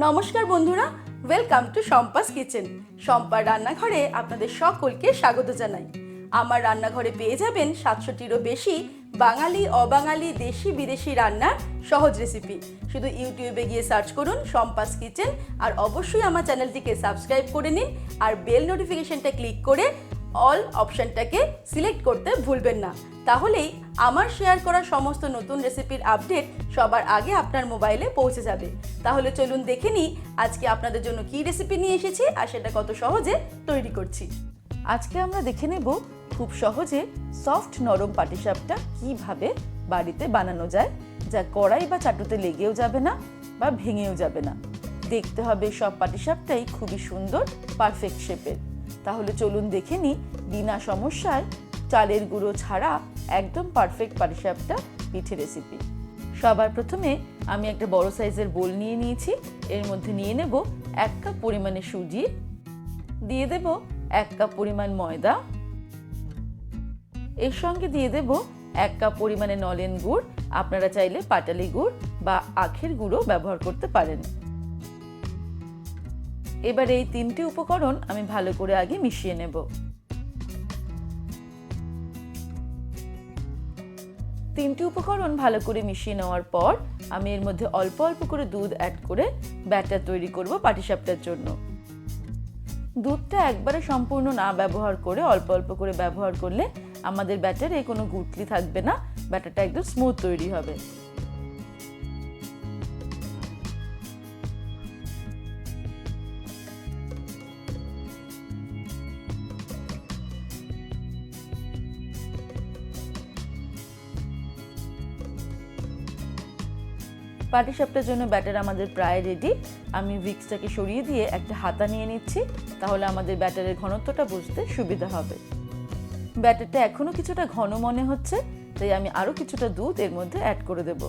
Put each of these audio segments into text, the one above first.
নমস্কার বন্ধুরা, welcome to Shampa's kitchen. শম্পার রান্নাঘরে আপনাদের সকলকে স্বাগত জানাই। আমার রান্নাঘরে পেয়ে যাবেন 700টিরও বেশি বাঙালি, অবাঙালি, দেশি বিদেশি রান্নার সহজ রেসিপি। শুধু ইউটিউবে গিয়ে সার্চ করুন শম্পাস কিচেন, আর অবশ্যই আমার চ্যানেলটিকে সাবস্ক্রাইব করে নিন, আর বেল নোটিফিকেশনটা ক্লিক করে অল অপশানটাকে সিলেক্ট করতে ভুলবেন না। তাহলেই আমার শেয়ার করা সমস্ত নতুন রেসিপির আপডেট সবার আগে আপনার মোবাইলে পৌঁছে যাবে। তাহলে চলুন দেখে নিই আজকে আপনাদের জন্য কী রেসিপি নিয়ে এসেছি আর সেটা কত সহজে তৈরি করছি। আজকে আমরা দেখে নেব খুব সহজে সফট নরম পাটিসাপটা কিভাবে বাড়িতে বানানো যায়, যা কড়াই বা চাটুতে লেগেও যাবে না বা ভেঙেও যাবে না। দেখতে হবে সব পাটিসাপটাই খুবই সুন্দর, পারফেক্ট শেপের। তাহলে চলুন দেখে নিই বিনা সমস্যায় চালের গুঁড়ো ছাড়া একদম পারফেক্ট পাটিসাপটা পিঠে রেসিপি। সবার প্রথমে আমি একটা বড় সাইজের বোল নিয়ে নিয়েছি। এর মধ্যে নিয়ে নেব 1 কাপ পরিমাণে সুজি, দিয়ে দেব 1 কাপ পরিমাণ ময়দা, এর সঙ্গে দিয়ে দেব 1 কাপ পরিমাণে নলেন গুড়। আপনারা চাইলে পাটালি গুড় বা আখের গুঁড়ো ব্যবহার করতে পারেন। এবার এই 3টে উপকরণ আমি ভালো করে আগে মিশিয়ে নেব। 3টে উপকরণ ভালো করে মিশিয়ে নেওয়ার পর আমি এর মধ্যে অল্প অল্প করে দুধ অ্যাড করে ব্যাটার তৈরি করব পাটিসাপটার জন্য। দুধটা একবারে সম্পূর্ণ না ব্যবহার করে অল্প অল্প করে ব্যবহার করলে আমাদের ব্যাটারে কোনো গুটলি থাকবে না, ব্যাটারটা একদম স্মুথ তৈরি হবে। পাটিসাপটার জন্য ব্যাটার আমাদের প্রায় রেডি। আমি উইক্সটাকে সরিয়ে দিয়ে একটা হাতা নিয়ে নিচ্ছি, তাহলে আমাদের ব্যাটারের ঘনত্বটা বুঝতে সুবিধা হবে। ব্যাটারটা এখনো কিছুটা ঘন মনে হচ্ছে, তাই আমি আরো কিছুটা দুধ এর মধ্যে অ্যাড করে দেব।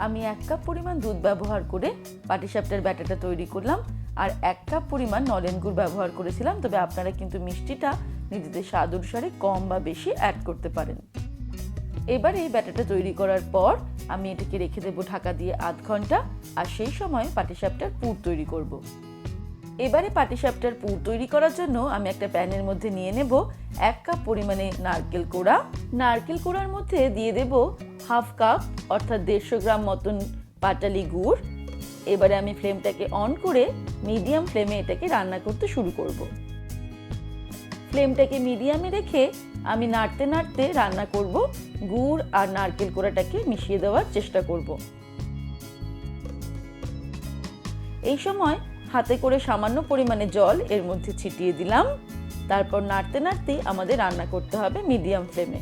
আমি 1 কাপ পরিমাণ দুধ ব্যবহার করে পাটিসাপটার ব্যাটারটা তৈরি করলাম, আর 1 কাপ পরিমাণ নলেন গুড় ব্যবহার করেছিলাম। তবে আপনারা কিন্তু মিষ্টিটা নিজেদের স্বাদ অনুসারে কম বা বেশি অ্যাড করতে পারেন। এবার এই ব্যাটারটা তৈরি করার পর আমি এটাকে রেখে দেবো ঢাকা দিয়ে আধ ঘন্টা, আর সেই সময় পাটিসাপটার পুর তৈরি করব। এবারে পাটিসাপটার পুর তৈরি করার জন্য আমি একটা প্যানের মধ্যে নিয়ে নেব 1 কাপ পরিমাণে নারকেল কোড়া। নারকেল কোড়ার মধ্যে দিয়ে দেব 1/2 কাপ অর্থাৎ 150 গ্রাম মতন পাটালি গুড়। এবারে আমি ফ্লেমটাকে অন করে মিডিয়াম ফ্লেমে এটাকে রান্না করতে শুরু করব। ফ্লেমটাকে মিডিয়ামে রেখে আমি নাড়তে নাড়তে রান্না করব, গুড় আর নারকেল কোড়াটাকে মিশিয়ে দেওয়ার চেষ্টা করব। এই সময় হাতে করে সামান্য পরিমাণে জল এর মধ্যে ছিটিয়ে দিলাম। তারপর নাড়তে নাড়তে আমাদের রান্না করতে হবে মিডিয়াম ফ্লেমে।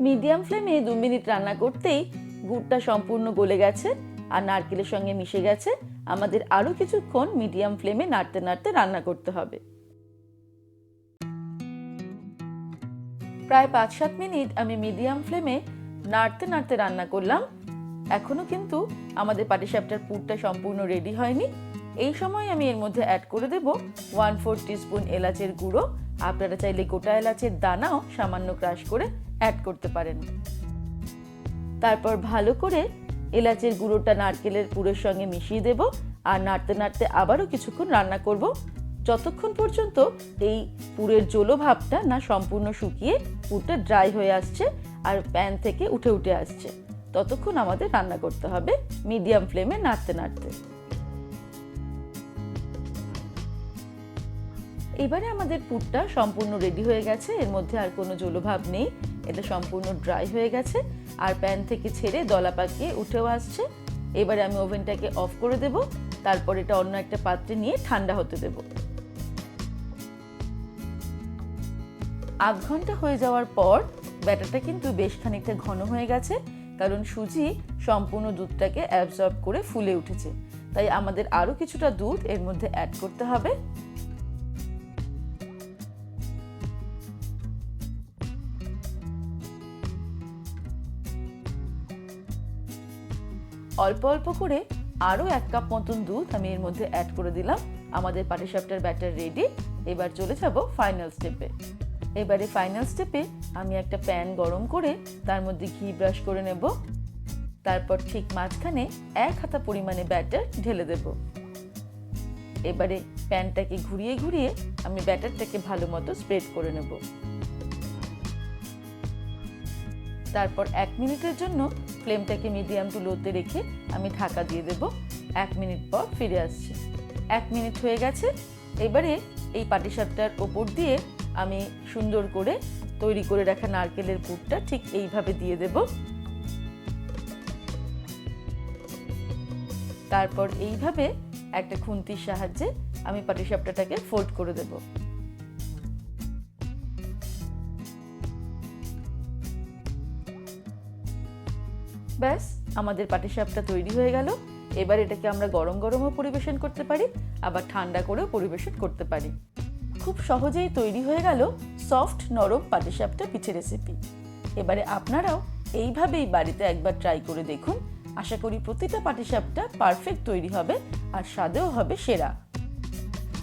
মিডিয়াম ফ্লেমে 2 মিনিট রান্না করতেই গুড়টা সম্পূর্ণ গলে গেছে আর নারকেলের সঙ্গে মিশে গেছে। আমাদের আরো কিছুক্ষণ মিডিয়াম ফ্লেমে নাড়তে নাড়তে রান্না করতে হবে। প্রায় 5-7 মিনিট আমি মিডিয়াম ফ্লেমে নাড়তে নাড়তে রান্না করলাম। এখনো কিন্তু আমাদের পাটিসাপটার পুরটা সম্পূর্ণ রেডি হয়নি। এই সময় আমি এর মধ্যে অ্যাড করে দেব 1/4 টিস্পুন এলাচের গুঁড়ো। আপনারা চাইলে গোটা এলাচের দানাও সামান্য ক্রাশ করে অ্যাড করতে পারেন। তারপর ভালো করে এলাচের গুঁড়োটা নারকেলের পুরের সঙ্গে মিশিয়ে দেব, আর নাড়তে নাড়তে আবারও কিছুক্ষণ রান্না করব, যতক্ষণ পর্যন্ত এই পুরের জলো ভাবটা না সম্পূর্ণ শুকিয়ে পুরটা ড্রাই হয়ে আসছে আর প্যান থেকে উঠে উঠে আসছে। ততক্ষণ আমাদের রান্না করতে হবে মিডিয়াম ফ্লেমে নাড়তে নাড়তে। এবারে আমাদের পুরটা সম্পূর্ণ রেডি হয়ে গেছে, এর মধ্যে আর কোনো জলভাব নেই, এটা সম্পূর্ণ ড্রাই হয়ে গেছে আর প্যান থেকে ছেড়ে দলা পাকিয়ে উঠেও আসছে। এবারে আমি ওভেনটাকে অফ করে দেব, তারপর এটা অন্য একটা পাত্রে নিয়ে ঠান্ডা হতে দেব। আধ ঘন্টা হয়ে যাওয়ার পর ব্যাটারটা কিন্তু বেশ খানিকটা ঘন হয়ে গেছে, কারণ সুজি সম্পূর্ণ দুধটাকে অ্যাবজর্ব করে ফুলে উঠেছে। তাই আমাদের আরো কিছুটা দুধ এর মধ্যে অ্যাড করতে হবে। অল্প অল্প করে আরো 1 কাপ মতন দুধ আমি এর মধ্যে অ্যাড করে দিলাম। আমাদের পাটিসাপটার ব্যাটার রেডি। এবার চলে যাব ফাইনাল স্টেপে। এবারে ফাইনাল স্টেপে আমি একটা প্যান গরম করে তার মধ্যে ঘি ব্রাশ করে নেব। তারপর ঠিক মাঝখানে 1 হাতা পরিমাণে ব্যাটার ঢেলে দেব। এবারে প্যানটাকে ঘুরিয়ে ঘুরিয়ে আমি ব্যাটারটাকে ভালো মতো স্প্রেড করে নেব। তারপর 1 মিনিটের জন্য ফ্লেমটাকে মিডিয়াম টু লোতে রেখে আমি ঢাকা দিয়ে দেব। 1 মিনিট পর ফিরে আসছি। 1 মিনিট হয়ে গেছে। এবারে এই পাটিসাপটার ওপর দিয়ে আমি সুন্দর করে তৈরি করে রাখা নারকেলের পুরটা ঠিক এইভাবে দিয়ে দেব। তারপর এইভাবে একটা খুন্তির সাহায্যে আমি পাটিসাপটাটাকে ফোল্ড করে দেব। ব্যাস, আমাদের পাটিসাপটা তৈরি হয়ে গেল। এবার এটাকে আমরা গরম গরমও পরিবেশন করতে পারি, আবার ঠান্ডা করেও পরিবেশন করতে পারি। খুব সহজেই তৈরি হয়ে গেল সফট নরম পাটিসাপটা পিঠে রেসিপি। এবারে আপনারাও এইভাবেই বাড়িতে একবার ট্রাই করে দেখুন। আশা করি প্রতিটা পাটিসাপটা পারফেক্ট তৈরি হবে আর স্বাদেও হবে সেরা।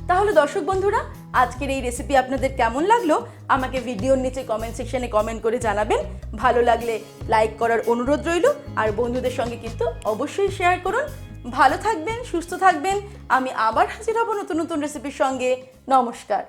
তাহলে দর্শক বন্ধুরা, আজকের এই রেসিপি আপনাদের কেমন লাগলো আমাকে ভিডিওর নিচে কমেন্ট সেকশনে কমেন্ট করে জানাবেন। ভালো লাগলে লাইক করার অনুরোধ রইল, আর বন্ধুদের সঙ্গে কিন্তু অবশ্যই শেয়ার করুন। ভালো থাকবেন, সুস্থ থাকবেন। আমি আবার হাজির হব নতুন নতুন রেসিপির সঙ্গে। নমস্কার।